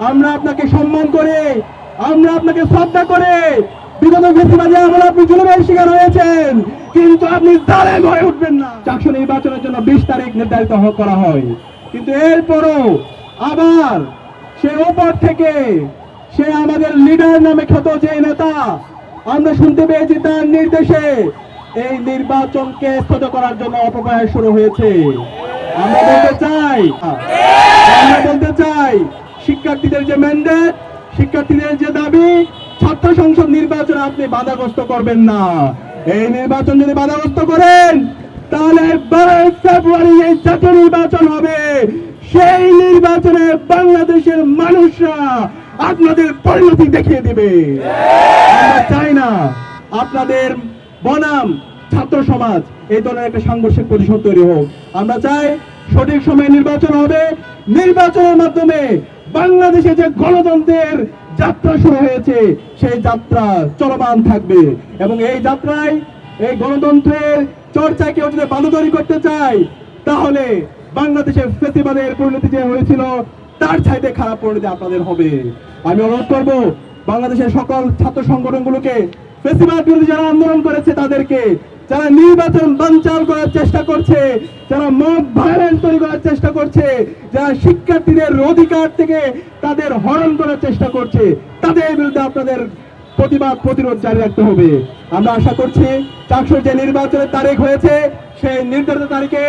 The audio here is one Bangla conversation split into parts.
আমরা আপনাকে সম্মান করে, আমরা আপনাকে শ্রদ্ধা করে, বিগত ফেসিবাদী আমলে আপনি জুলুমের শিকার হয়েছেন, কিন্তু আপনি জালেম হয়ে উঠবেন না। চাকসু নির্বাচনের জন্য 20 তারিখ নির্ধারিত করা হয়, কিন্তু এরপরও আবার সে উপর থেকে সে আমাদের লিডার নামে খ্যাত যে নেতা, আমরা শুনতে পেয়েছি তার নির্দেশে এই নির্বাচনকে স্থগিত করার জন্য অপপ্রয়াস শুরু হয়েছে। আমরা বলতে চাই শিক্ষার্থীদের যে ম্যান্ডেট, শিক্ষার্থীদের যে দাবি, ছাত্র সংসদ নির্বাচন আপনি বাধাগ্রস্ত করবেন না। এই নির্বাচন যদি বাধাগ্রস্ত করেন, তাহলে 12 ফেব্রুয়ারি এই জাতীয় নির্বাচন হবে। সেই নির্বাচনে বাংলাদেশের মানুষরা আপনাদের পরিণতি দেখিয়ে দিবে। আমরা চাই না আপনাদের বনাম ছাত্র সমাজ এই ধরনের একটা সাংঘর্ষিক পরিষদ তৈরি হোক। আমরা চাই সঠিক সময়ে নির্বাচন হবে, নির্বাচনের মাধ্যমে বাংলাদেশে যে গণতন্ত্রের যাত্রা শুরু হয়েছে সেই যাত্রা চলমান থাকবে, এবং এই যাত্রায় এই গণতন্ত্রের চর্চায় কেউ যদি বাধা তৈরি করতে চায়, তাহলে বাংলাদেশের ফেসিবাদের পরিণতি যে হয়েছিল তার চাইতে খারাপ পরিণতি আপনাদের হবে। আমি অনুরোধ করব বাংলাদেশের সকল ছাত্র সংগঠনগুলোকে, ফেসিবাদ বিরোধী যারা আন্দোলন করেছে তাদেরকে, যারা নির্বাচন বানচাল করার চেষ্টা করছে, যারা মব ভায়োলেন্স তৈরি করার চেষ্টা করছে, যারা শিক্ষার্থীদের অধিকার থেকে তাদের হরণ করার চেষ্টা করছে, তাদের বিরুদ্ধে আপনাদের প্রতিবাদ প্রতিরোধ জারি রাখতে হবে। আমরা আশা করছি চাকসুর যে নির্বাচনের তারিখ হয়েছে সেই নির্ধারিত তারিখে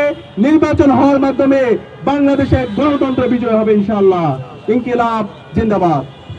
নির্বাচন হওয়ার মাধ্যমে বাংলাদেশের গণতন্ত্র বিজয় হবে ইনশাআল্লাহ। ইনকিলাব জিন্দাবাদ।